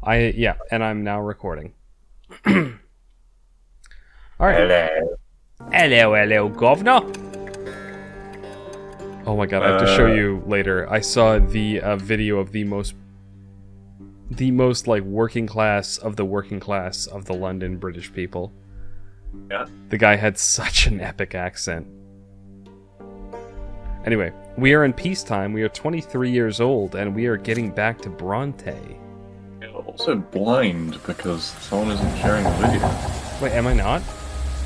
Yeah, and I'm now recording. All right. Hello. Hello, governor. Oh my god, I have to show you later. I saw the video of the most like working class of the London British people. Yeah. The guy had such an epic accent. Anyway, we are in peacetime. We are 23 years old, and we are getting back to Brante. You're also blind because someone isn't sharing the video. Wait, am I not?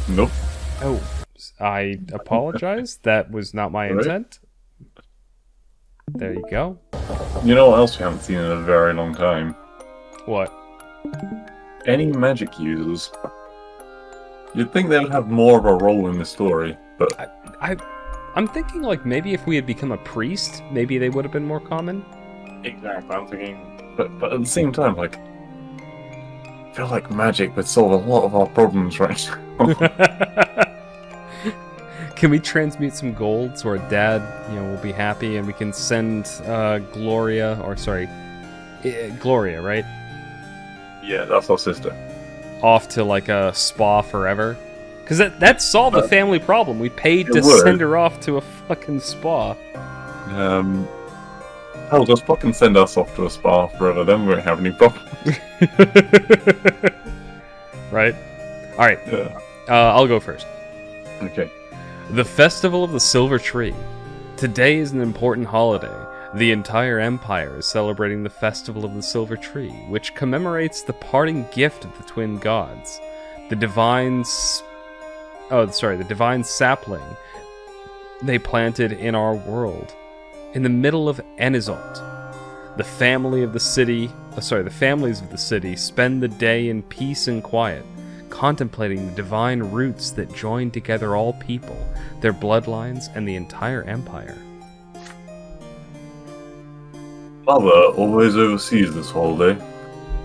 Nope. Oh, I apologize. That was not my intent. There you go. You know what else we haven't seen in a very long time? What? Any magic users. You'd think they would have more of a role in the story, but... I'm thinking, like, maybe if we had become a priest, maybe they would have been more common. Exactly, I'm thinking... But at the same time, like... I feel like magic would solve a lot of our problems right now. Can we transmute some gold so our dad, will be happy, and we can send Gloria, right? Yeah, that's our sister. Off to, like, a spa forever? Because that solved the family problem. We paid to would. send her off to a fucking spa. Hell, just fucking send us off to a spa forever, then we won't have any problems. Right? Alright. Yeah. I'll go first. Okay. The Festival of the Silver Tree. Today is an important holiday. The entire empire is celebrating the Festival of the Silver Tree, which commemorates the parting gift of the twin gods. The divine sapling they planted in our world, in the middle of Enizolt. The families of the city spend the day in peace and quiet, contemplating the divine roots that join together all people, their bloodlines, and the entire empire. Mother always oversees this holiday.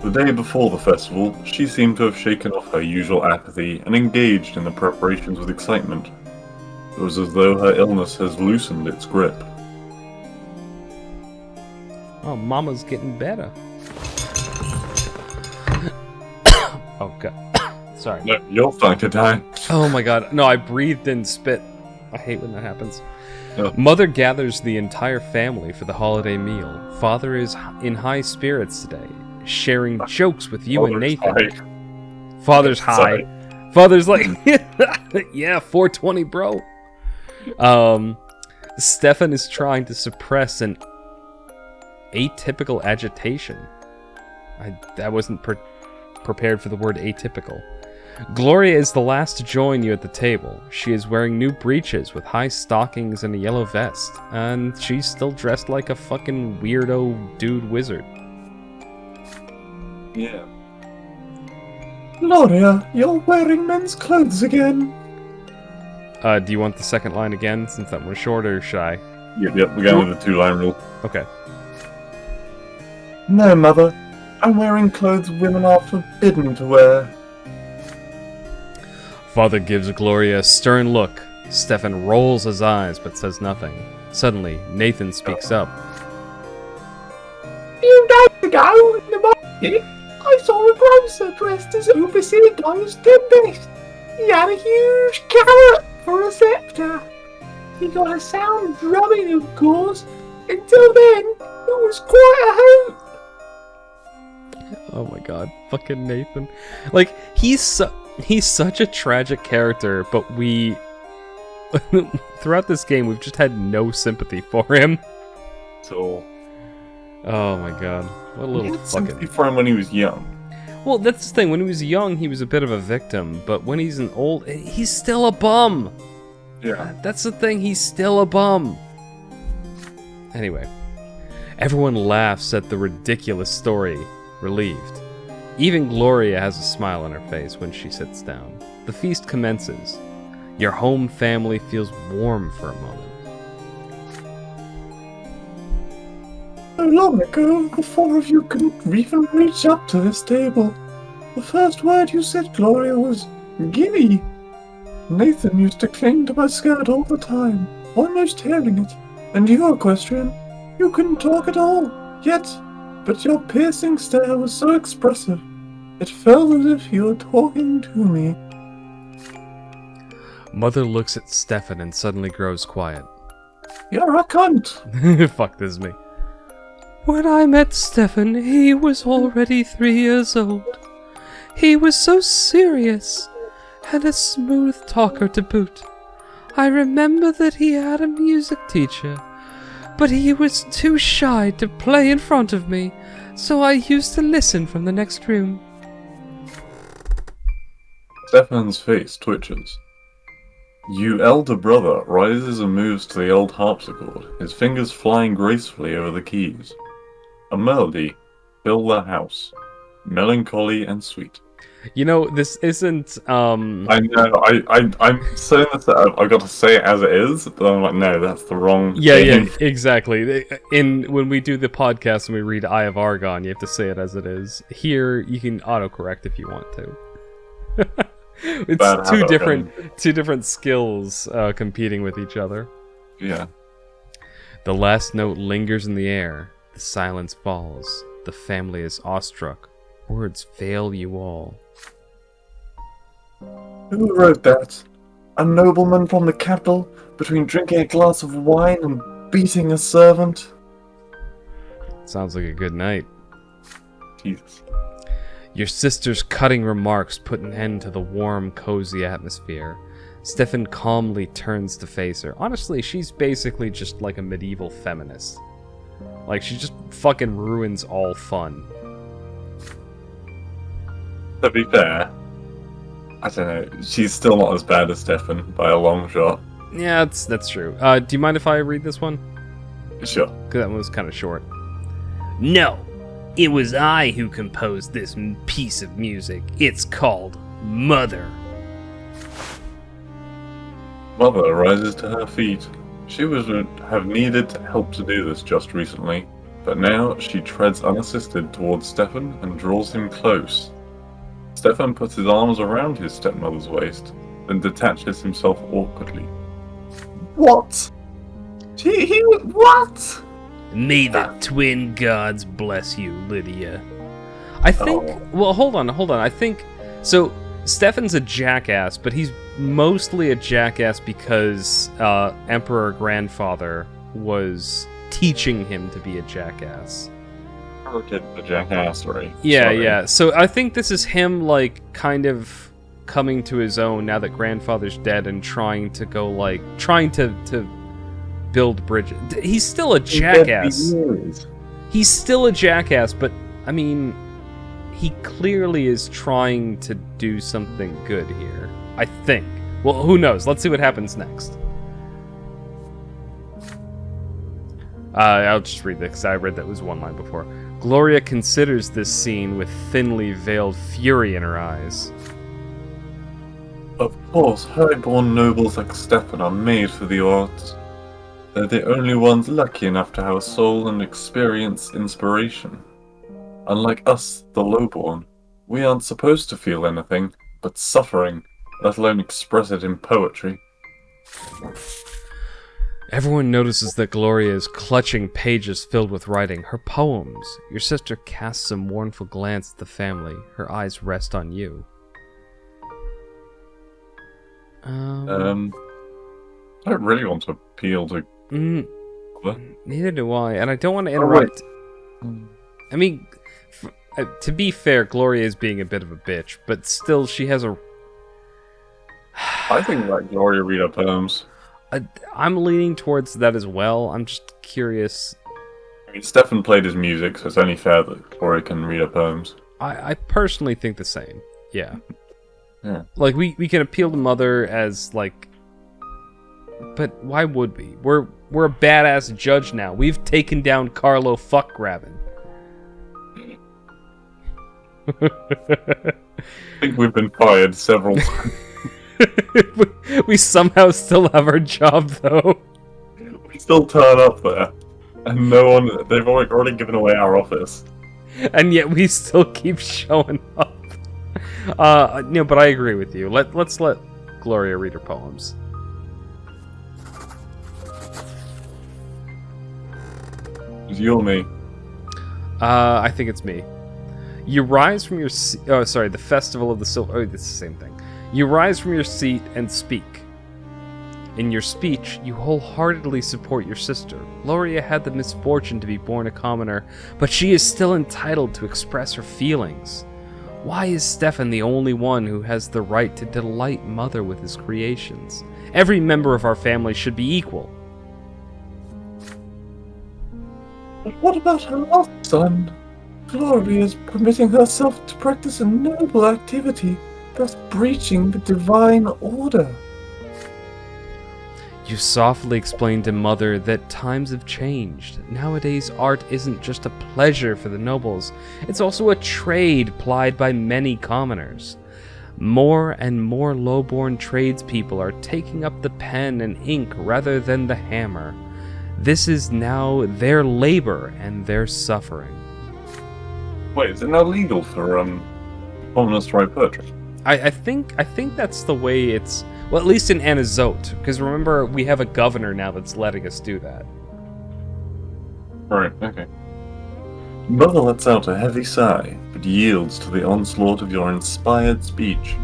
The day before the festival, she seemed to have shaken off her usual apathy and engaged in the preparations with excitement. It was as though her illness has loosened its grip. Oh, Mama's getting better. Oh, God. Sorry. No, you're starting to die. Oh my god. No, I breathed in spit. I hate when that happens. Oh. Mother gathers the entire family for the holiday meal. Father is in high spirits today, sharing jokes with you and Nathan. Father's high. Father's like, yeah, 420, bro. Stefan is trying to suppress an atypical agitation. I wasn't prepared for the word atypical. Gloria is the last to join you at the table. She is wearing new breeches with high stockings and a yellow vest, and she's still dressed like a fucking weirdo dude wizard. Yeah. Gloria, you're wearing men's clothes again. Do you want the second line again, since that one's shorter, or should I? Yep, we're going with the two-line rule. Okay. No, Mother. I'm wearing clothes women are forbidden to wear. Father gives Gloria a stern look. Stefan rolls his eyes but says nothing. Suddenly, Nathan speaks up. A few days ago in the market, I saw a grocer dressed as overseer Ghost Tempest. He had a huge carrot for a scepter. He got a sound drumming, of course. Until then, it was quite a hoot. Oh my god, fucking Nathan. Like, he's such a tragic character, but we... throughout this game, we've just had no sympathy for him. So... Oh my god. What a little fucking... sympathy for him when he was young. Well, that's the thing. When he was young, he was a bit of a victim, but when he's an old... He's still a bum! Yeah. That's the thing, he's still a bum! Anyway. Everyone laughs at the ridiculous story. Relieved. Even Gloria has a smile on her face when she sits down. The feast commences. Your home family feels warm for a moment. So long ago, the four of you couldn't even reach up to this table. The first word you said, Gloria, was gimme. Nathan used to cling to my skirt all the time, almost tearing it. And you, Equestrian, you couldn't talk at all. Yet, but your piercing stare was so expressive. It felt as if you were talking to me. Mother looks at Stefan and suddenly grows quiet. You're a cunt! Fuck, this is me. When I met Stefan, he was already 3 years old. He was so serious, and a smooth talker to boot. I remember that he had a music teacher, but he was too shy to play in front of me, so I used to listen from the next room. Stefan's face twitches. You elder brother rises and moves to the old harpsichord, his fingers flying gracefully over the keys. A melody fills the house, melancholy and sweet. You know, this isn't, I know, I'm saying this, I've got to say it as it is, but I'm like, no, that's the wrong Yeah, thing. exactly. When we do the podcast and we read Eye of Argon, you have to say it as it is. Here, you can autocorrect if you want to. It's two different skills competing with each other. Yeah. The last note lingers in the air. The silence falls. The family is awestruck. Words fail you all. Who wrote that? A nobleman from the capital, between drinking a glass of wine and beating a servant? Sounds like a good night. Jesus. Your sister's cutting remarks put an end to the warm, cozy atmosphere. Stefan calmly turns to face her. Honestly, she's basically just like a medieval feminist. Like, she just fucking ruins all fun. To be fair, I don't know, she's still not as bad as Stefan by a long shot. Yeah, that's true. Do you mind if I read this one? Sure. Because that one was kind of short. No, it was I who composed this piece of music. It's called Mother. Mother rises to her feet. She would have needed help to do this just recently, but now she treads unassisted towards Stefan and draws him close. Stefan puts his arms around his stepmother's waist, then detaches himself awkwardly. What? What? May the twin gods bless you, Lydia. I think... Well, hold on. I think... So, Stefan's a jackass, but he's mostly a jackass because Emperor Grandfather was teaching him to be a jackass. Did the jackassery. Yeah, Sorry. yeah. So I think this is him, like, kind of coming to his own now that Grandfather's dead and trying to build bridges. He's still a jackass. He's still a jackass, but, I mean, he clearly is trying to do something good here. I think. Well, who knows? Let's see what happens next. I'll just read this, because I read that was one line before. Gloria considers this scene with thinly veiled fury in her eyes. Of course, high-born nobles like Stefan are made for the arts. They're the only ones lucky enough to have a soul and experience inspiration. Unlike us, the lowborn, we aren't supposed to feel anything but suffering, let alone express it in poetry. Everyone notices that Gloria is clutching pages filled with writing, her poems. Your sister casts a mournful glance at the family. Her eyes rest on you. I don't really want to appeal to... Neither do I, and I don't want to interrupt. I mean, to be fair, Gloria is being a bit of a bitch, but still, she has a... I think let Gloria read her poems. I'm leaning towards that as well. I'm just curious. I mean, Stefan played his music, so it's only fair that Gloria can read her poems. I personally think the same. Yeah. Yeah. Like, we can appeal to Mother as, like... But why would we? We're a badass judge now. We've taken down Carlo Fuckgraven. I think we've been fired several times. We somehow still have our job, though. We still turn up there, and no one... They've already given away our office. And yet we still keep showing up. No, but I agree with you. Let's let Gloria read her poems. It's you or me. I think it's me. You rise from your the Festival of the Silver... Oh, it's the same thing. You rise from your seat and speak. In your speech, you wholeheartedly support your sister. Gloria had the misfortune to be born a commoner, but she is still entitled to express her feelings. Why is Stefan the only one who has the right to delight Mother with his creations? Every member of our family should be equal. But what about her lost son? Gloria is permitting herself to practice a noble activity, thus breaching the divine order. You softly explained to Mother that times have changed. Nowadays, art isn't just a pleasure for the nobles, it's also a trade plied by many commoners. More and more low-born tradespeople are taking up the pen and ink rather than the hammer. This is now their labor and their suffering. Wait, is it now legal for commoners to write poetry? I think that's the way it's... Well, at least in Anazote, because remember, we have a governor now that's letting us do that. Right, okay. Mother lets out a heavy sigh, but yields to the onslaught of your inspired speech.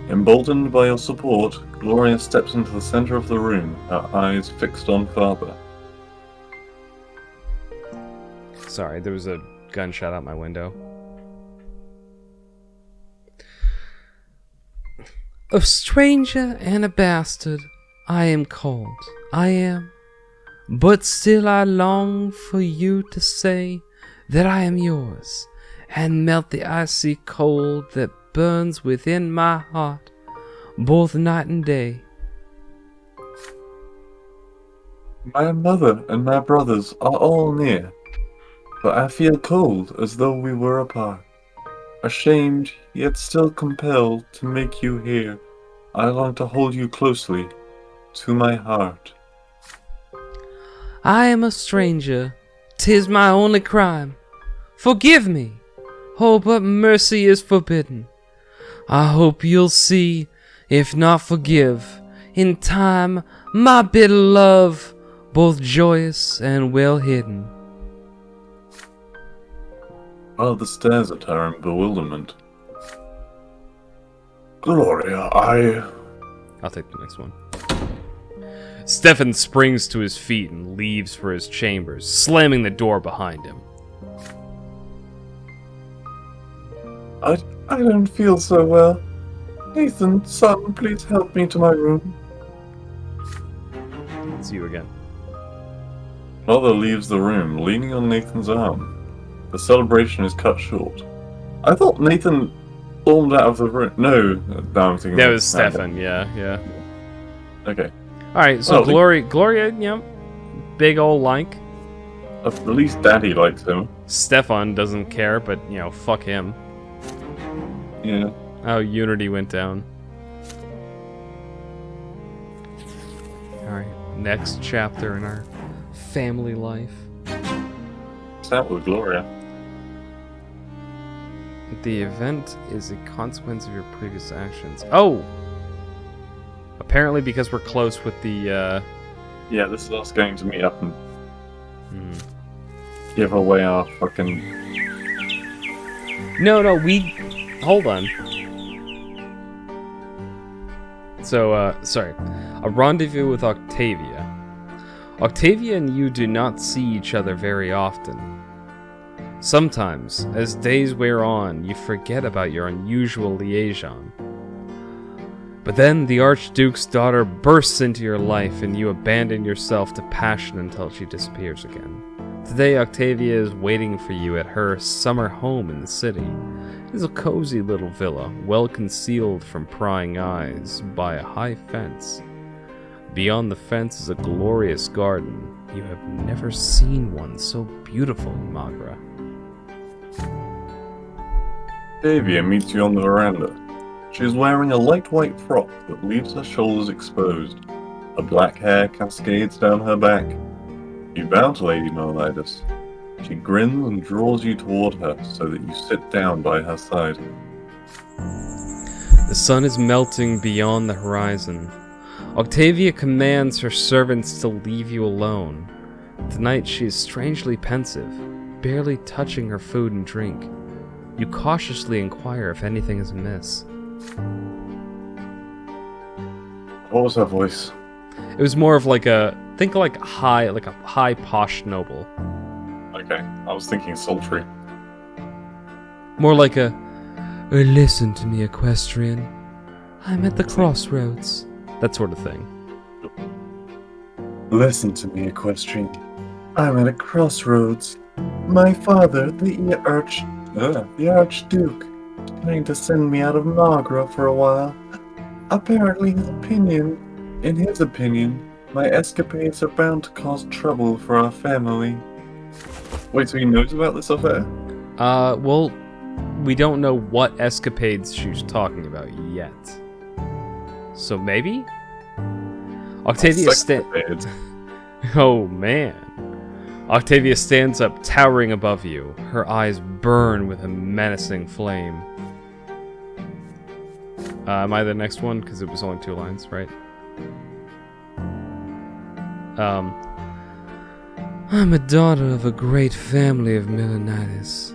Emboldened by your support, Gloria steps into the center of the room, her eyes fixed on Father. Sorry, there was a gunshot out my window. A stranger and a bastard, I am called, I am. But still I long for you to say that I am yours, and melt the icy cold that burns within my heart, both night and day. My mother and my brothers are all near, but I feel cold as though we were apart. Ashamed, yet still compelled to make you hear, I long to hold you closely to my heart. I am a stranger, 'tis my only crime. Forgive me, oh, but mercy is forbidden. I hope you'll see, if not forgive, in time my bitter love, both joyous and well hidden. Father stares at her in bewilderment. Gloria, I'll take the next one. Stefan springs to his feet and leaves for his chambers, slamming the door behind him. I don't feel so well. Nathan, son, please help me to my room. It's you again. Mother leaves the room, leaning on Nathan's arm. The celebration is cut short. I thought Nathan stormed out of the room. No, I'm thinking that was Stefan. Yeah. Okay. All right. So Gloria, you know, big old like. At least Daddy likes him. Stefan doesn't care, but you know, fuck him. Yeah. Oh, Unity went down. All right. Next chapter in our family life. What's out with Gloria? The event is a consequence of your previous actions. Oh! Apparently because we're close with the, Yeah, this is us going to meet up and give away our fucking... No, hold on. So, sorry. A rendezvous with Octavia. Octavia and you do not see each other very often. Sometimes, as days wear on, you forget about your unusual liaison. But then the Archduke's daughter bursts into your life and you abandon yourself to passion until she disappears again. Today, Octavia is waiting for you at her summer home in the city. It is a cozy little villa, well concealed from prying eyes by a high fence. Beyond the fence is a glorious garden. You have never seen one so beautiful in Magra. Octavia meets you on the veranda. She is wearing a light white frock that leaves her shoulders exposed. Her black hair cascades down her back. You bow to Lady Merlidas. She grins and draws you toward her so that you sit down by her side. The sun is melting beyond the horizon. Octavia commands her servants to leave you alone. Tonight she is strangely pensive. barely touching her food and drink. You cautiously inquire if anything is amiss. What was her voice? It was more of like a high posh noble. Okay, I was thinking sultry. More like a listen to me, equestrian. I'm at the crossroads. That sort of thing. Listen to me, equestrian. I'm at a crossroads. My father, the Archduke, trying to send me out of Magra for a while. Apparently, in his opinion, my escapades are bound to cause trouble for our family. Wait, so he knows about this affair? Well, we don't know what escapades she's talking about yet. So maybe? Octavia Escapades. Oh man. Octavia stands up, towering above you. Her eyes burn with a menacing flame. Am I the next one? Because it was only 2 lines, right? I'm a daughter of a great family of Milanitis,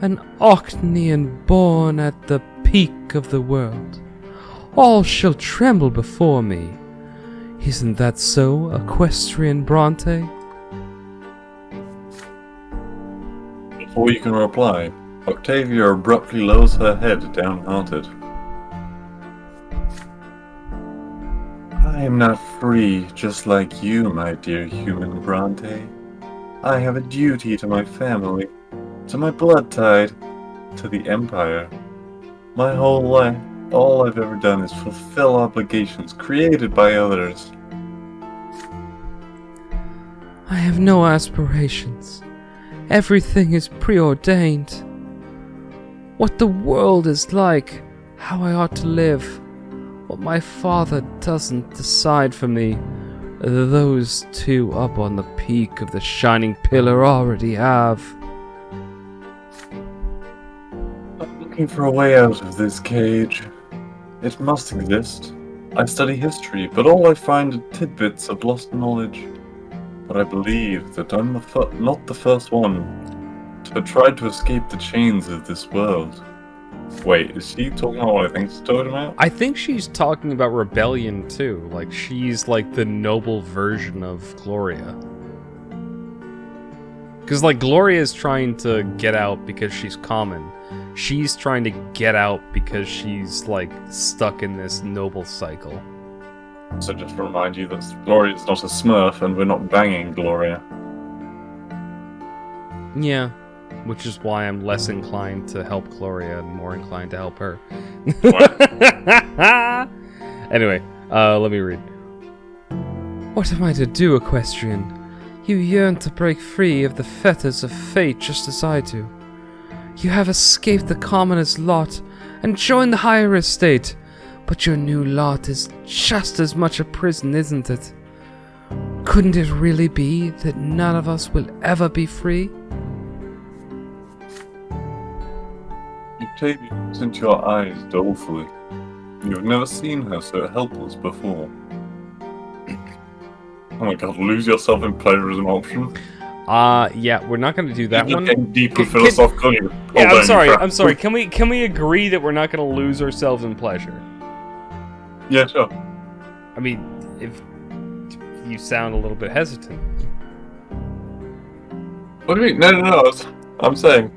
an Ocnian born at the peak of the world. All shall tremble before me. Isn't that so, equestrian Brante? Before you can reply, Octavia abruptly lowers her head downhearted. I am not free, just like you, my dear human Brante. I have a duty to my family, to my blood tide, to the Empire. My whole life, all I've ever done is fulfill obligations created by others. I have no aspirations. Everything is preordained. What the world is like, how I ought to live, what my father doesn't decide for me, those two up on the peak of the shining pillar already have. I'm looking for a way out of this cage. It must exist. I study history, but all I find are tidbits of lost knowledge. But I believe that I'm not the first one to try to escape the chains of this world. Wait, is she talking about what I think she's talking about? I think she's talking about rebellion too. Like, she's like the noble version of Gloria. Because, like, Gloria is trying to get out because she's common. She's trying to get out because she's, like, stuck in this noble cycle. So just to remind you that Gloria's not a smurf and we're not banging Gloria. Yeah. Which is why I'm less inclined to help Gloria and more inclined to help her. Anyway, let me read. What am I to do, equestrian? You yearn to break free of the fetters of fate just as I do. You have escaped the commoner's lot and joined the higher estate, but your new lot is just as much a prison, isn't it? Couldn't it really be that none of us will ever be free? Octavia looks into your eyes dolefully. You've never seen her so helpless before. Oh my god, lose yourself in pleasure as an option? Yeah, we're not gonna do that You're one. getting deeper philosophically. Yeah, I'm sorry. Can we agree that we're not gonna lose ourselves in pleasure? Yeah, sure. I mean, if you sound a little bit hesitant. What do you mean? No, I'm saying.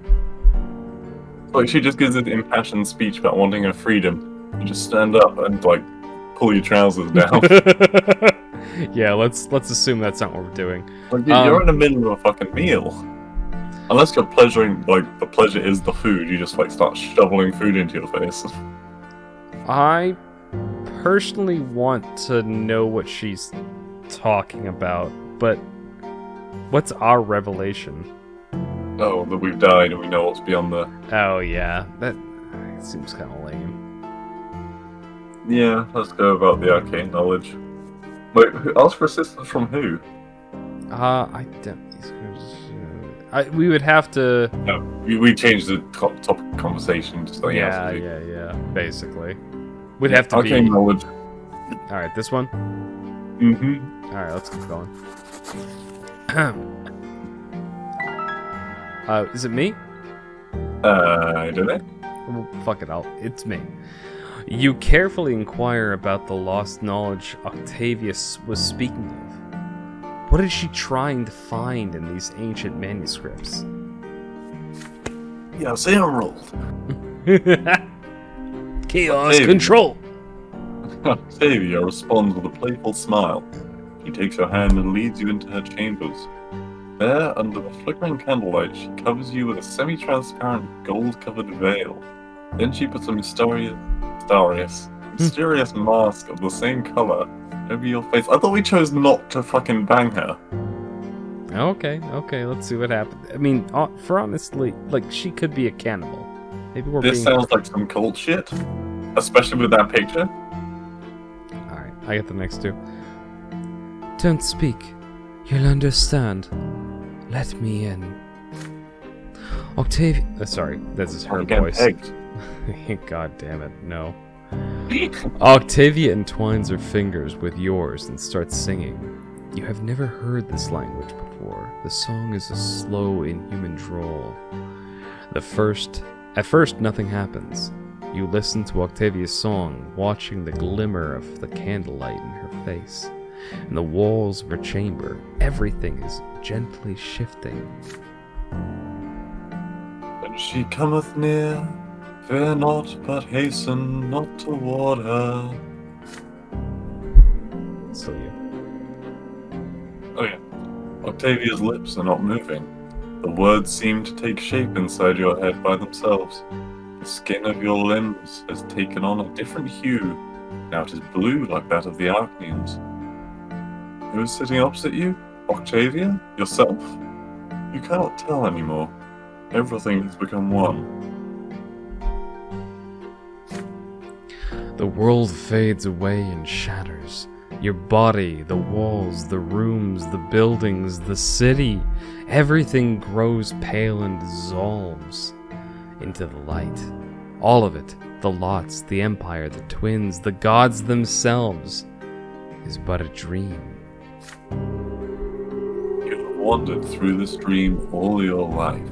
Like, she just gives an impassioned speech about wanting her freedom. You just stand up and, like, pull your trousers down. Yeah, let's assume that's not what we're doing. Like, you're in the middle of a fucking meal. Unless you're pleasuring, like, the pleasure is the food, you just, like, start shoveling food into your face. I personally want to know what she's talking about, but what's our revelation? Oh, that we've died and we know what's beyond there. Oh yeah, that seems kind of lame. Yeah, let's go about the arcane knowledge. Wait, ask for assistance from who? I don't. We would have to. No, we changed the topic of conversation to something else. Yeah. Basically, we'd have to arcane be. knowledge. All right, this one. Mm-hmm. All right, let's keep going. Is it me? I don't know. Well, fuck it, it's me. You carefully inquire about the lost knowledge Octavius was speaking of. What is she trying to find in these ancient manuscripts? Yes, Emerald. Chaos Octavia. control. Octavia responds with a playful smile. She takes your hand and leads you into her chambers. There, under the flickering candlelight, she covers you with a semi-transparent, gold-covered veil. Then she puts a mysterious mask of the same color over your face. I thought we chose not to fucking bang her. Okay, let's see what happens. I mean, for honestly, like, she could be a cannibal. Maybe we're This being... sounds like some cult shit. Especially with that picture. Alright, I get the next two. Don't speak. You'll understand. Let me in. Octavia... sorry, this is her Again, voice. pegged. God damn it, no. Octavia entwines her fingers with yours and starts singing. You have never heard this language before. The song is a slow, inhuman drawl. At first, nothing happens. You listen to Octavia's song, watching the glimmer of the candlelight in her face. In the walls of her chamber, everything is gently shifting. When she cometh near, fear not, but hasten not toward her. So you. Oh yeah. Octavia's lips are not moving. The words seem to take shape inside your head by themselves. The skin of your limbs has taken on a different hue. Now it is blue like that of the Arachnians. Who is sitting opposite you? Octavia? Yourself? You cannot tell anymore. Everything has become one. The world fades away and shatters. Your body, the walls, the rooms, the buildings, the city, everything grows pale and dissolves into the light. All of it, the lots, the empire, the twins, the gods themselves, is but a dream. You have wandered through this dream all your life.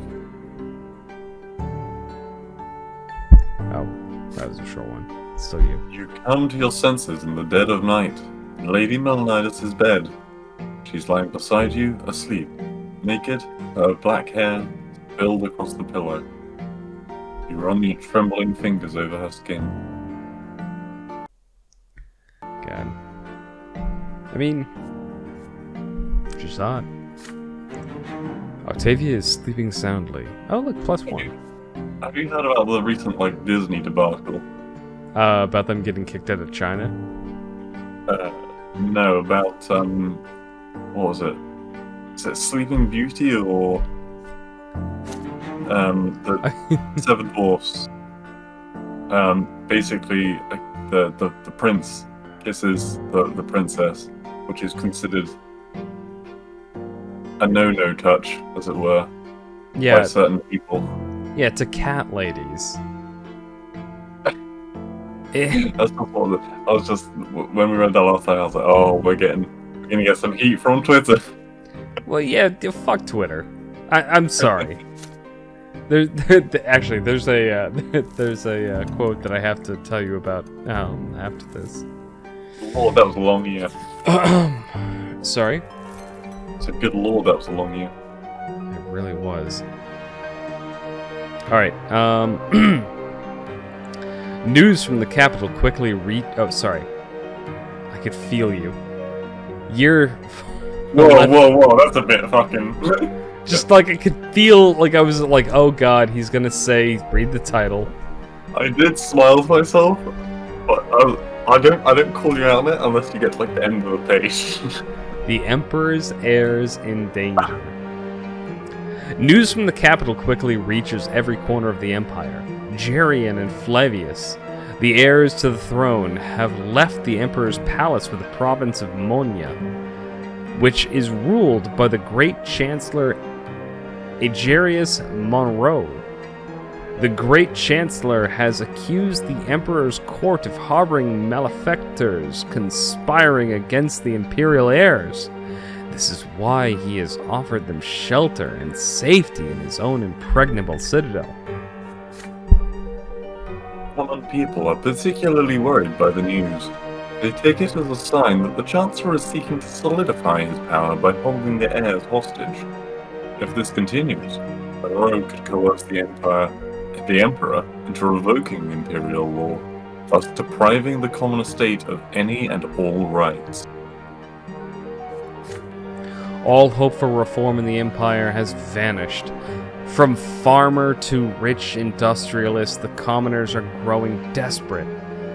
Oh, that was a short one. Still you. You come to your senses in the dead of night, in Lady Melanidas' bed. She's lying beside you, asleep, naked, her black hair spilled across the pillow. You run your trembling fingers over her skin. God. I mean, she's hot. Octavia is sleeping soundly. Oh, look, +1. Have you heard about the recent, Disney debacle? About them getting kicked out of China? No, about, what was it? Is it Sleeping Beauty or, the Seven Dwarfs? Basically, the prince kisses the princess, which is considered a no touch, as it were, Yeah, by certain people. yeah, to cat ladies. That's not what I was just, when we read that last time, I was like, oh, we're gonna get some heat from Twitter. Well, yeah, fuck Twitter. I'm sorry. Actually, there's a quote that I have to tell you about after this. Lord, that was a long year. Sorry? It's a good lord, that was a long year. It really was. Alright, news from the capital quickly oh, sorry. I could feel you. You're... Whoa, that's a bit fucking... Just like I could feel, like I was like, oh god, he's gonna say, read the title. I did smile to myself, but I don't call you out on it unless you get to the end of the page. The Emperor's heirs in danger. News from the capital quickly reaches every corner of the empire. Jarian and Flavius, the heirs to the throne, have left the Emperor's palace for the province of Monia, which is ruled by the Great Chancellor Agerius Monroe. The Great Chancellor has accused the Emperor's court of harboring malefactors conspiring against the imperial heirs. This is why he has offered them shelter and safety in his own impregnable citadel. Common people are particularly worried by the news. They take it as a sign that the Chancellor is seeking to solidify his power by holding the heirs hostage. If this continues, Monroe could coerce the Emperor into revoking the imperial law, thus depriving the common estate of any and all rights. All hope for reform in the Empire has vanished. From farmer to rich industrialist, the commoners are growing desperate.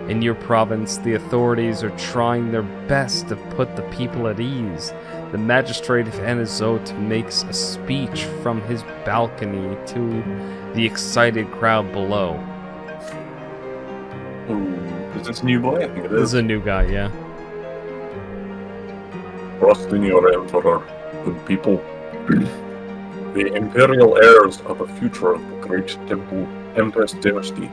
In your province, the authorities are trying their best to put the people at ease. The magistrate of Enizote makes a speech from his balcony to the excited crowd below. Ooh, is this a new boy? I think it This is. is a new guy, yeah. Trust in your Emperor, good people. The imperial heirs are the future of the great Temple Empress dynasty.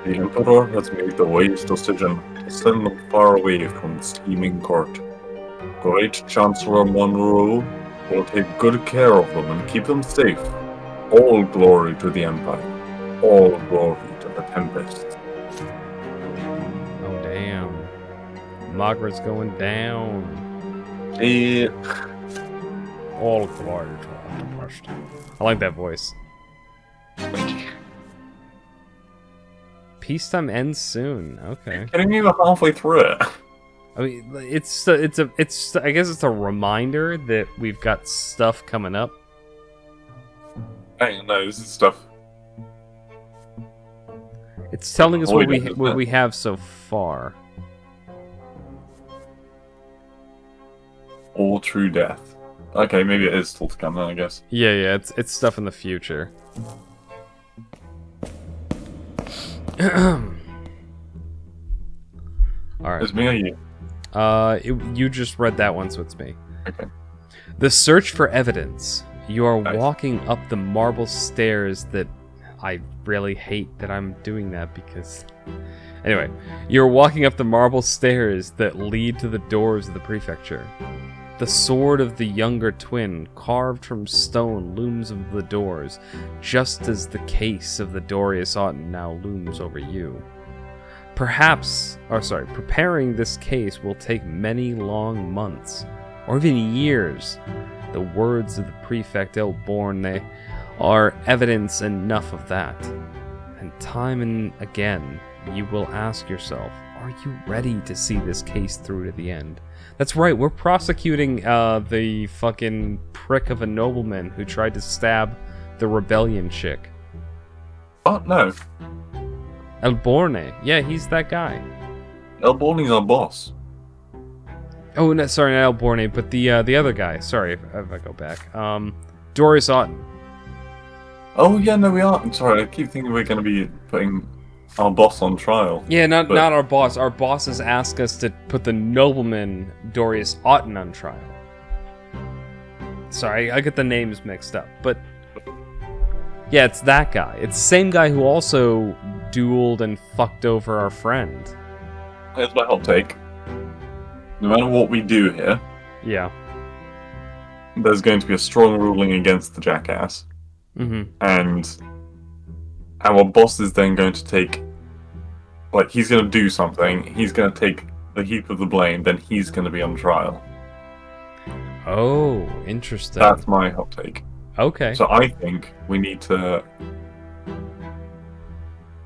The Emperor has made the wise decision to send them far away from the scheming court. Great Chancellor Monroe will take good care of them and keep them safe. All glory to the Empire. All glory to the Tempest. Oh, damn. Margaret's going down. All glory to the Tempest. I like that voice. Peacetime ends soon. Okay. Kidding me? We're halfway through it. I mean, it's I guess it's a reminder that we've got stuff coming up. I know, this is stuff. It's telling us what Avoiding, isn't it? we have so far. All true death. Okay, maybe it is still to come then, I guess. Yeah, it's stuff in the future. Alright. It's me or you? You just read that one, so it's me. Okay. The search for evidence. You are Nice. walking up the marble stairs that... I really hate that I'm doing that because... Anyway, you're walking up the marble stairs that lead to the doors of the prefecture. The sword of the younger twin, carved from stone, looms over the doors, just as the case of the Dorius Autumn now looms over you. Preparing this case will take many long months, or even years. The words of the prefect El Borne are evidence enough of that. And time and again, you will ask yourself, are you ready to see this case through to the end? That's right, we're prosecuting the fucking prick of a nobleman who tried to stab the rebellion chick. Oh, no. El Borne, yeah, he's that guy. El Borne's our boss. Oh, no, sorry, not El Borne, but the other guy. Sorry if I go back. Dorius Autumn. Oh, yeah, no, we are. I'm sorry, I keep thinking we're going to be putting our boss on trial. Yeah, not But- our boss. Our bosses ask us to put the nobleman Dorius Autumn on trial. Sorry, I get the names mixed up, but yeah, it's that guy. It's the same guy who also dueled and fucked over our friend. Here's my hot take. No matter what we do here, Yeah. there's going to be a strong ruling against the jackass. Mm-hmm. And our boss is then going to take... Like, he's going to do something, he's going to take the heap of the blame, then he's going to be on trial. Oh, interesting. That's my hot take. Okay. So I think we need to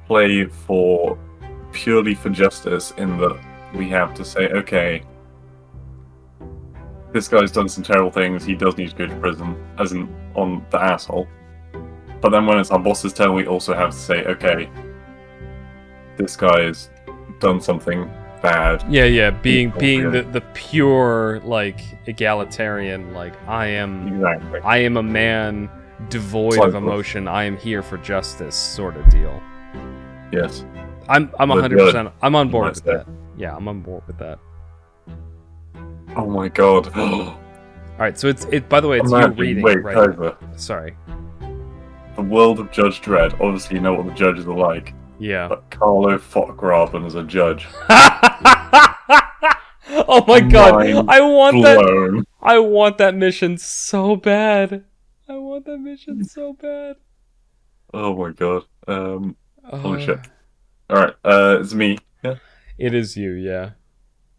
play for purely for justice in that we have to say, okay, this guy's done some terrible things, he does need to go to prison, as in on the asshole. But then when it's our boss's turn, we also have to say, okay, this guy's done something bad. Yeah, being Yeah. the pure like egalitarian, like I am Exactly. a man devoid It's like of emotion. I am here for justice, sort of deal. Yes. I'm But 100%. I'm on board Nice with there. that. Yeah, I'm on board with that. Oh my god. All right, so it's by the way, it's you Imagine, reading, wait, right? over. Sorry. The world of Judge Dredd. Obviously, you know what the judges are like. Yeah. But Carlo Fockgraben as a judge. Oh my god! Mind I want that. Blown. I want that mission so bad. I want that mission so bad. Oh my god. Holy Uh, shit. Alright, it's me. Yeah. It is you, yeah.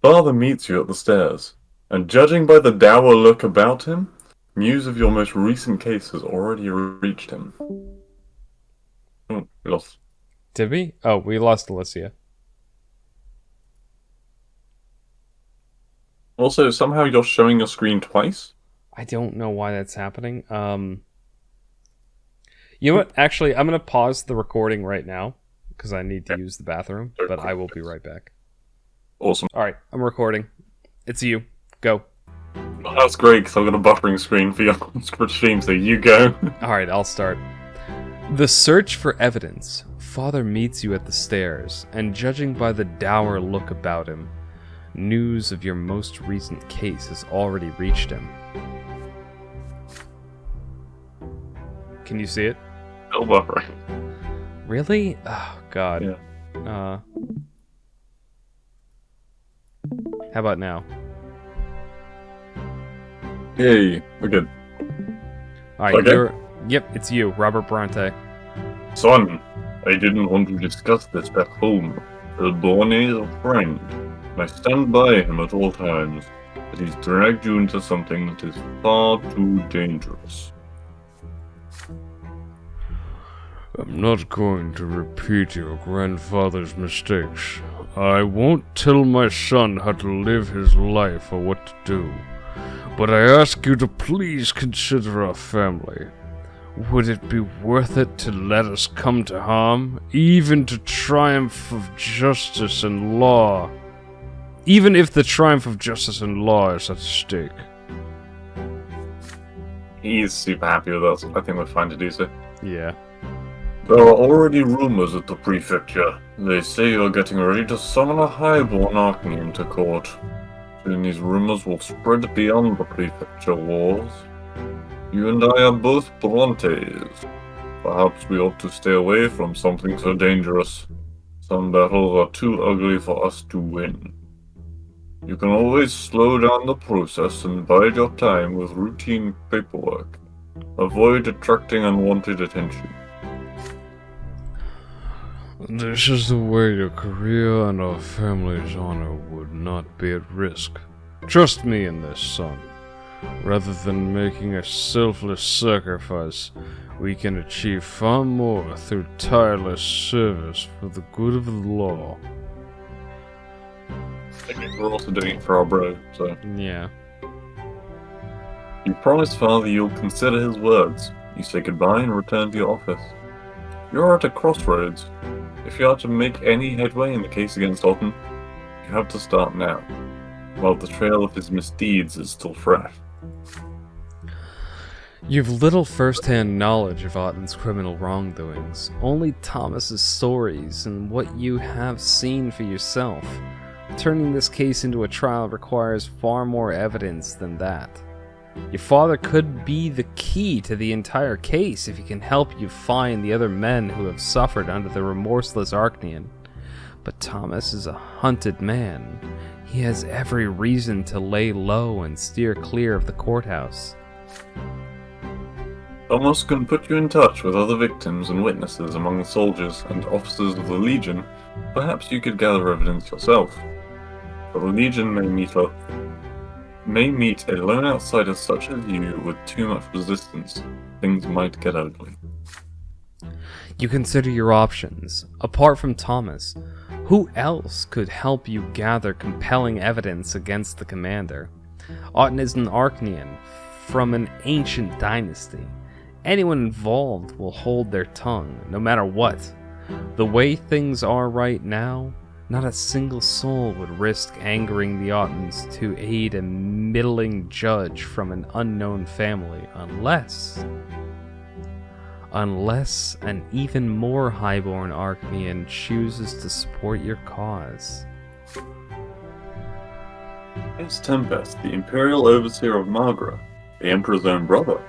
Father meets you at the stairs, and judging by the dour look about him, news of your most recent case has already reached him. Oh, we lost. Did we? Oh, we lost Alicia. Also, somehow you're showing your screen twice? I don't know why that's happening. You know what? Actually, I'm gonna pause the recording right now because I need to use the bathroom. But I will be right back. Awesome. All right, I'm recording. It's you. Go. Oh, that's great, because I've got a buffering screen for your stream, so you go. All right, I'll start. The search for evidence. Father meets you at the stairs, and judging by the dour look about him, news of your most recent case has already reached him. Can you see it? Still buffering. Really? Oh, God. Yeah. How about now? Yay, we're good. All right, Okay. Yep, it's you, Robert Brante. Son, I didn't want to discuss this back home. Bonne is a friend, and I stand by him at all times, but he's dragged you into something that is far too dangerous. I'm not going to repeat your grandfather's mistakes. I won't tell my son how to live his life or what to do. But I ask you to please consider our family. Would it be worth it to let us come to harm, even to triumph of justice and law? Even if the triumph of justice and law is at stake. He's super happy with us. I think we're fine to do so. Yeah. There are already rumors at the prefecture. They say you're getting ready to summon a highborn Archnian to court. Soon these rumors will spread beyond the prefecture walls. You and I are both Brantes. Perhaps we ought to stay away from something so dangerous. Some battles are too ugly for us to win. You can always slow down the process and bide your time with routine paperwork. Avoid attracting unwanted attention. This is the way your career and our family's honor would not be at risk. Trust me in this, son. Rather than making a selfless sacrifice, we can achieve far more through tireless service for the good of the law. I think we're also doing it for our bro, so. Yeah. You promise Father you'll consider his words. You say goodbye and return to your office. You're at a crossroads. If you are to make any headway in the case against Alton, you have to start now, while the trail of his misdeeds is still fresh. You've little first-hand knowledge of Otton's criminal wrongdoings, only Thomas's stories and what you have seen for yourself. Turning this case into a trial requires far more evidence than that. Your father could be the key to the entire case if he can help you find the other men who have suffered under the remorseless Archnian. But Thomas is a hunted man. He has every reason to lay low and steer clear of the courthouse. Thomas can put you in touch with other victims and witnesses among the soldiers and officers of the Legion. Perhaps you could gather evidence yourself. But the Legion may meet a lone outsider such as you with too much resistance. Things might get ugly. You consider your options. Apart from Thomas, who else could help you gather compelling evidence against the commander? Otton is an Archnian from an ancient dynasty. Anyone involved will hold their tongue, no matter what. The way things are right now, not a single soul would risk angering the Ottons to aid a middling judge from an unknown family, unless an even more highborn Archnian chooses to support your cause. It's Tempest, the Imperial Overseer of Margra, the Emperor's own brother.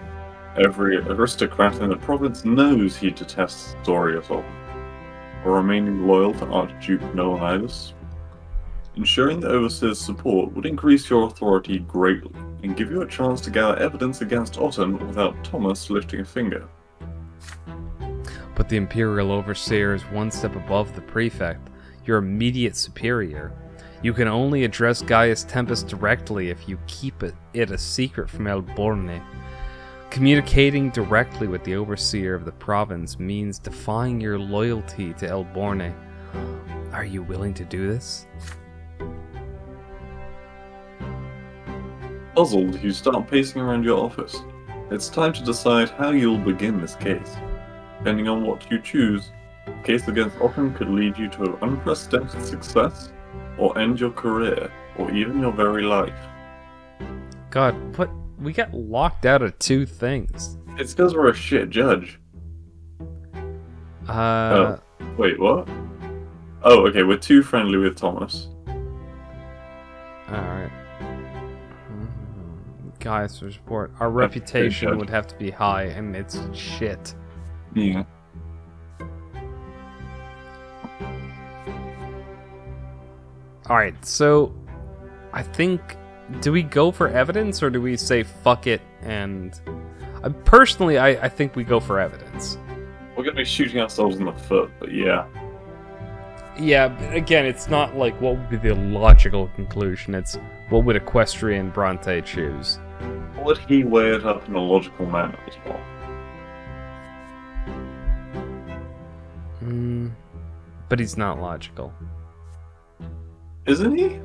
Every aristocrat in the province knows he detests Dorius Alton. For remaining loyal to Archduke Noahidus. Ensuring the Overseer's support would increase your authority greatly and give you a chance to gather evidence against Otton without Thomas lifting a finger. But the Imperial Overseer is one step above the Prefect, your immediate superior. You can only address Gaius Tempest directly if you keep it a secret from Elborne. Communicating directly with the Overseer of the province means defying your loyalty to Elborne. Are you willing to do this? Puzzled, you start pacing around your office. It's time to decide how you'll begin this case. Depending on what you choose, the case against Otton could lead you to unprecedented success, or end your career, or even your very life. God, what? We got locked out of 2 things. It's because we're a shit judge. Oh, wait, what? Oh, okay, we're too friendly with Thomas. Alright. Guys, for support. Our reputation would have to be high, and it's shit. Yeah. Alright, so I think, do we go for evidence or do we say fuck it and... personally, I think we go for evidence. We're gonna be shooting ourselves in the foot, but yeah. Yeah, but again, it's not like what would be the logical conclusion, it's what would Equestrian Brante choose. Would he weigh it up in a logical manner as well? But he's not logical. Isn't he?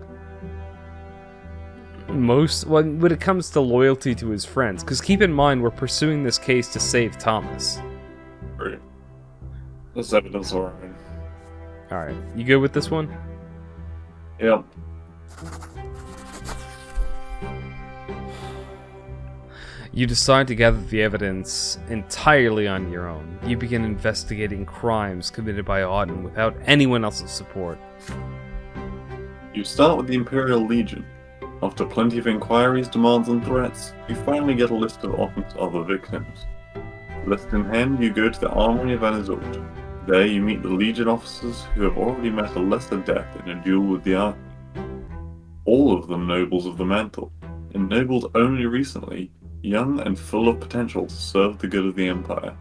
When it comes to loyalty to his friends, because keep in mind, we're pursuing this case to save Thomas. Right. There's evidence alright. Alright, you good with this one? Yep. You decide to gather the evidence entirely on your own. You begin investigating crimes committed by Otton without anyone else's support. You start with the Imperial Legion. After plenty of inquiries, demands, and threats, you finally get a list of Otton's other victims. List in hand, you go to the Armory of Anizold. There you meet the Legion officers who have already met a lesser death in a duel with the army. All of them nobles of the mantle, ennobled only recently, young and full of potential to serve the good of the Empire.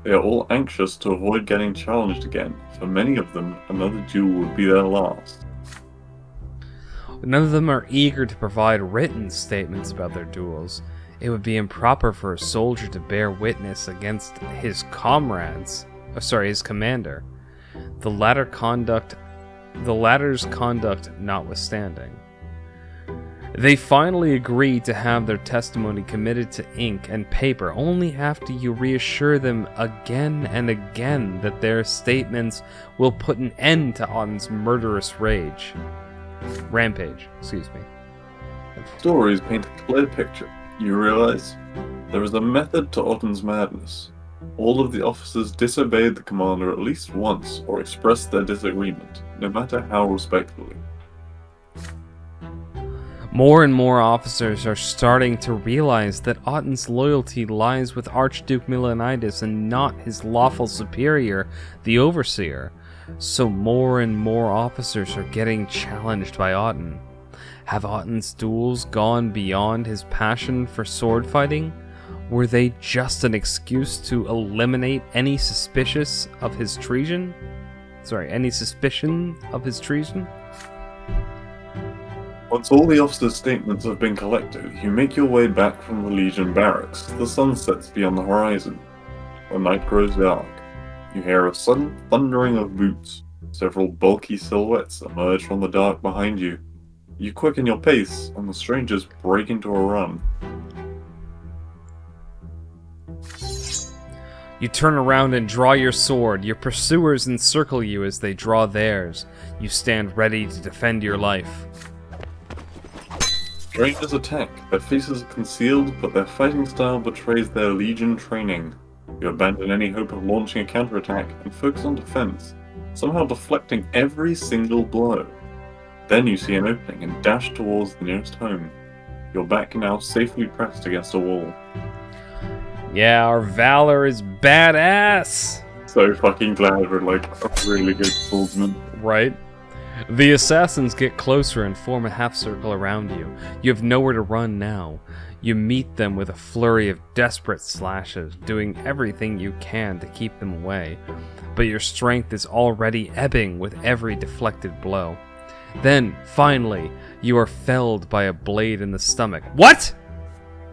They are all anxious to avoid getting challenged again. For many of them, another duel would be their last. None of them are eager to provide written statements about their duels. It would be improper for a soldier to bear witness against his his commander. The latter's conduct notwithstanding. They finally agree to have their testimony committed to ink and paper only after you reassure them again and again that their statements will put an end to Otton's murderous rampage. Stories paint a clear picture. You realize there is a method to Otton's madness. All of the officers disobeyed the commander at least once or expressed their disagreement, no matter how respectfully. More and more officers are starting to realize that Otton's loyalty lies with Archduke Milanitis and not his lawful superior, the Overseer. So more and more officers are getting challenged by Otton. Have Otton's duels gone beyond his passion for sword fighting? Were they just an excuse to eliminate any suspicion of his treason? Once all the officers' statements have been collected, you make your way back from the Legion barracks. The sun sets beyond the horizon. The night grows dark. You hear a sudden thundering of boots. Several bulky silhouettes emerge from the dark behind you. You quicken your pace, and the strangers break into a run. You turn around and draw your sword. Your pursuers encircle you as they draw theirs. You stand ready to defend your life. Strangers attack. Their faces are concealed, but their fighting style betrays their Legion training. You abandon any hope of launching a counterattack and focus on defense, somehow deflecting every single blow. Then you see an opening and dash towards the nearest home. Your back now safely pressed against a wall. Yeah, our valor is badass! So fucking glad we're like a really good swordsman. Right? The assassins get closer and form a half circle around you. You have nowhere to run now. You meet them with a flurry of desperate slashes, doing everything you can to keep them away. But your strength is already ebbing with every deflected blow. Then, finally, you are felled by a blade in the stomach. What?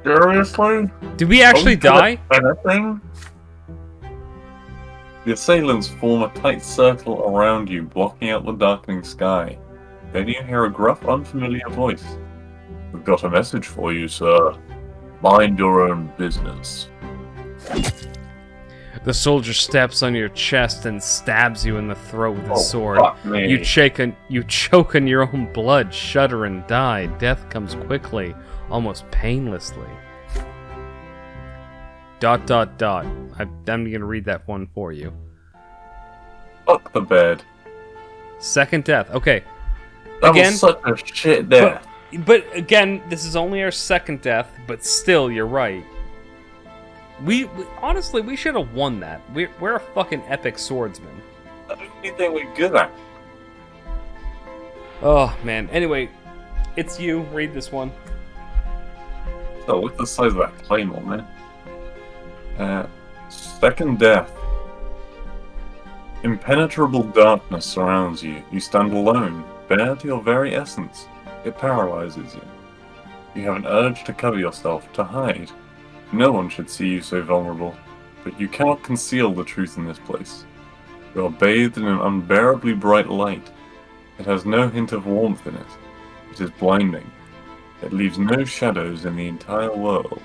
Seriously? Did we actually die? Anything? The assailants form a tight circle around you, blocking out the darkening sky. Then you hear a gruff, unfamiliar voice. We've got a message for you, sir. Mind your own business. The soldier steps on your chest and stabs you in the throat with his sword. Fuck me. You choke on your own blood, shudder, and die. Death comes quickly, almost painlessly. ... I'm gonna read that one for you. Fuck the bed. Second death. Okay. That Again, was such a shit death. but again, this is only our second death, but still, you're right. We honestly, we should have won that. We're a fucking epic swordsman. That's the only thing we're good at. Oh, man. Anyway, it's you. Read this one. So look at the size of that claymore, man. Second death. Impenetrable darkness surrounds you. You stand alone, bare to your very essence. It paralyzes you. You have an urge to cover yourself, to hide. No one should see you so vulnerable, but you cannot conceal the truth in this place. You are bathed in an unbearably bright light. It has no hint of warmth in it. It is blinding. It leaves no shadows in the entire world.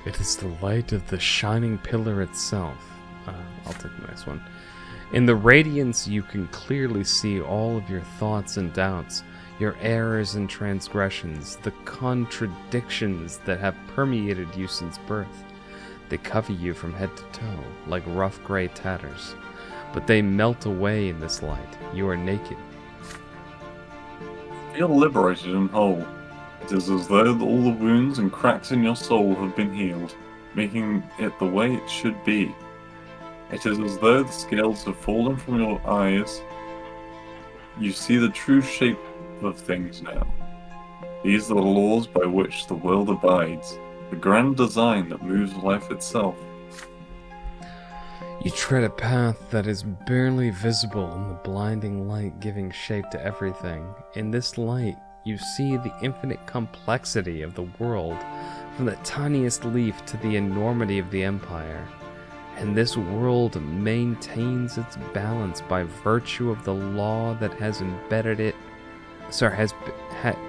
It is the light of the shining pillar itself. I'll take the next one. In the radiance, you can clearly see all of your thoughts and doubts, your errors and transgressions, the contradictions that have permeated you since birth. They cover you from head to toe, like rough gray tatters. But they melt away in this light. You are naked. Feel liberated and whole. It is as though all the wounds and cracks in your soul have been healed, making it the way it should be. It is as though the scales have fallen from your eyes. You see the true shape of things now. These are the laws by which the world abides, the grand design that moves life itself. You tread a path that is barely visible in the blinding light giving shape to everything. In this light, you see the infinite complexity of the world, from the tiniest leaf to the enormity of the empire. And this world maintains its balance by virtue of the law that has embedded it,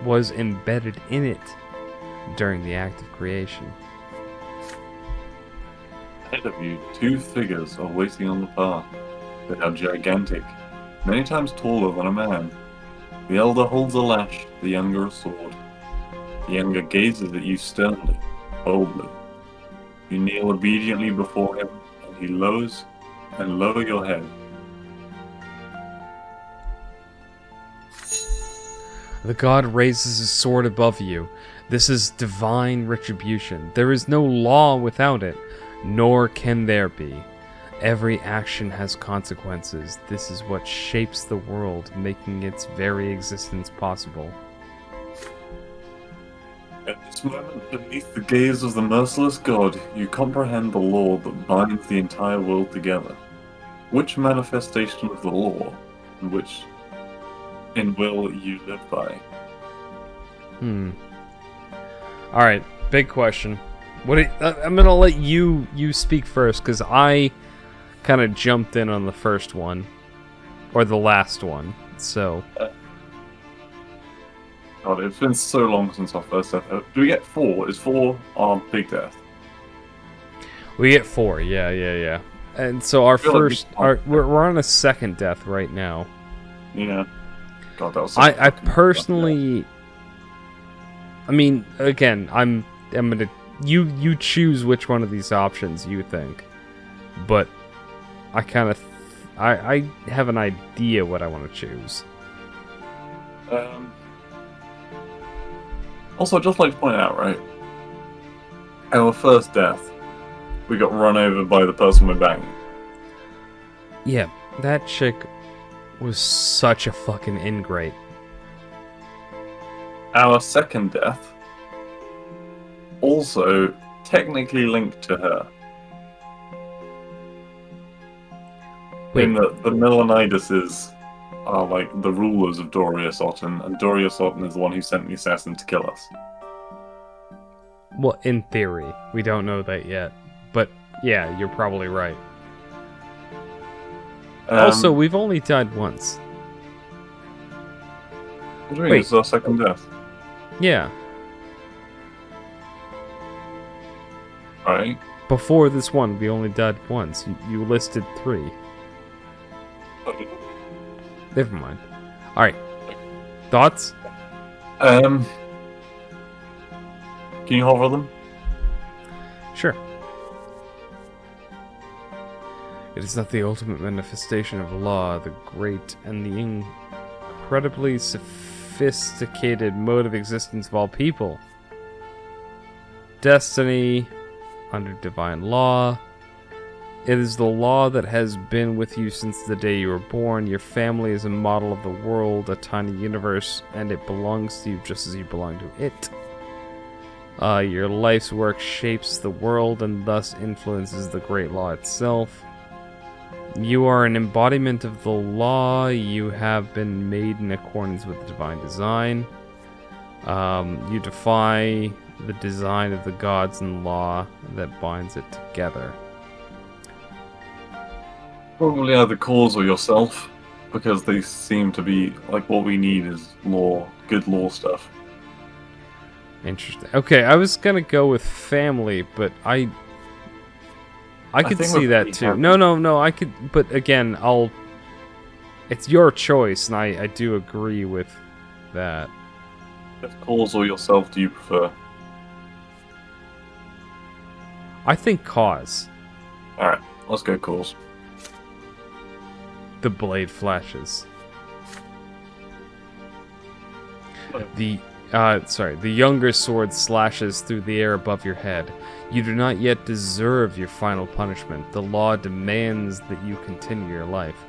was embedded in it during the act of creation. Ahead of you, two figures are waiting on the path. They are gigantic, many times taller than a man. The elder holds a lash, the younger a sword. The younger gazes at you sternly, boldly. You kneel obediently before him, and he lowers and lower your head. The god raises his sword above you. This is divine retribution. There is no law without it, nor can there be. Every action has consequences. This is what shapes the world, making its very existence possible. At this moment, beneath the gaze of the merciless god, you comprehend the law that binds the entire world together. Which manifestation of the law, and which in will you live by? Alright, big question. I'm gonna let you speak first, because I kind of jumped in on the first one. Or the last one, so... God, it's been so long since our first death. Do we get 4? Is 4 our big death? We get 4, yeah. And so our first... we're on a second death right now. Yeah. God, that was I personally... I mean, again, I'm gonna... You choose which one of these options you think. But I kind of... I have an idea what I want to choose. Also, I'd just like to point out, right? Our first death, we got run over by the person we're banging. Yeah, that chick was such a fucking ingrate. Our second death, also technically linked to her. In that the Melaniduses are like the rulers of Dorius Otten, and Dorius Otten is the one who sent the assassin to kill us. Well, in theory. We don't know that yet. But, yeah, you're probably right. Also, we've only died once. What do you mean? wait. This is our second death. Yeah. Right? Before this one, we only died once. You listed 3. Never mind. Alright. Thoughts? Can you hover them? Sure. It is not the ultimate manifestation of law, the great and the incredibly sophisticated mode of existence of all people. Destiny, under divine law. It is the law that has been with you since the day you were born. Your family is a model of the world, a tiny universe, and it belongs to you just as you belong to it. Your life's work shapes the world and thus influences the great law itself. You are an embodiment of the law. You have been made in accordance with the divine design. You defy the design of the gods and law that binds it together. Probably either cause or yourself, because they seem to be like what we need is law, good law stuff. Interesting. Okay, I was gonna go with family, but I could think see we're that pretty too. happy. No, I could, but again, it's your choice, and I do agree with that. If cause or yourself do you prefer? I think cause. Alright, let's go cause. The blade flashes. The younger sword slashes through the air above your head. You do not yet deserve your final punishment. The law demands that you continue your life.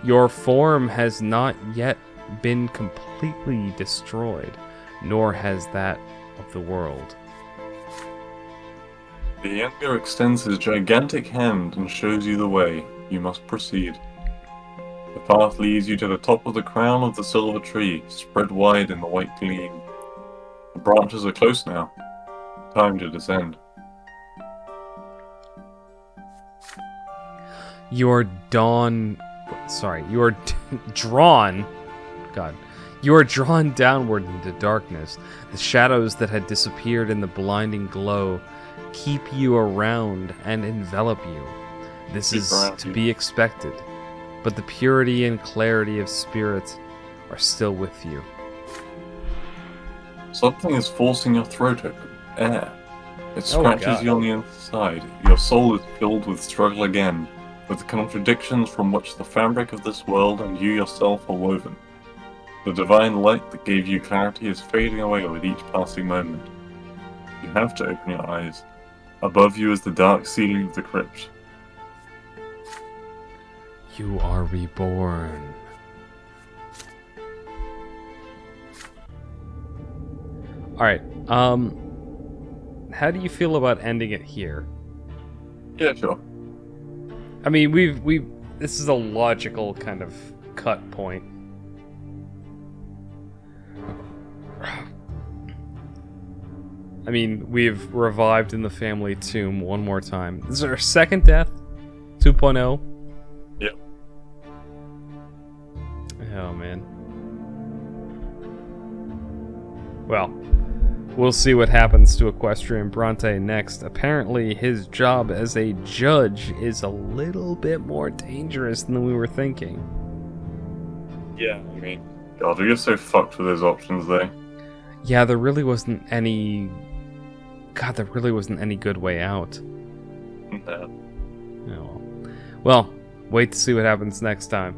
Your form has not yet been completely destroyed, nor has that of the world. The younger extends his gigantic hand and shows you the way. You must proceed. The path leads you to the top of the crown of the silver tree, spread wide in the white gleam. The branches are close now. Time to descend. You are drawn. God. You are drawn downward into darkness. The shadows that had disappeared in the blinding glow keep you around and envelop you. This Keep is around to you. be expected, but the purity and clarity of spirit are still with you. Something is forcing your throat open. Air. It Oh my scratches God. you on the inside. Your soul is filled with struggle again, with the contradictions from which the fabric of this world and you yourself are woven. The divine light that gave you clarity is fading away with each passing moment. You have to open your eyes. Above you is the dark ceiling of the crypt. You are reborn. Alright, how do you feel about ending it here? Yeah, sure. I mean, this is a logical kind of cut point. I mean, we've revived in the family tomb one more time. This is our second death? 2.0? Yep. Oh, man. Well, we'll see what happens to Equestrian Brante next. Apparently, his job as a judge is a little bit more dangerous than we were thinking. Yeah, I mean... God, we get so fucked with those options, though. Yeah, there really wasn't any... God, there really wasn't any good way out. Yeah. Oh, well, wait to see what happens next time.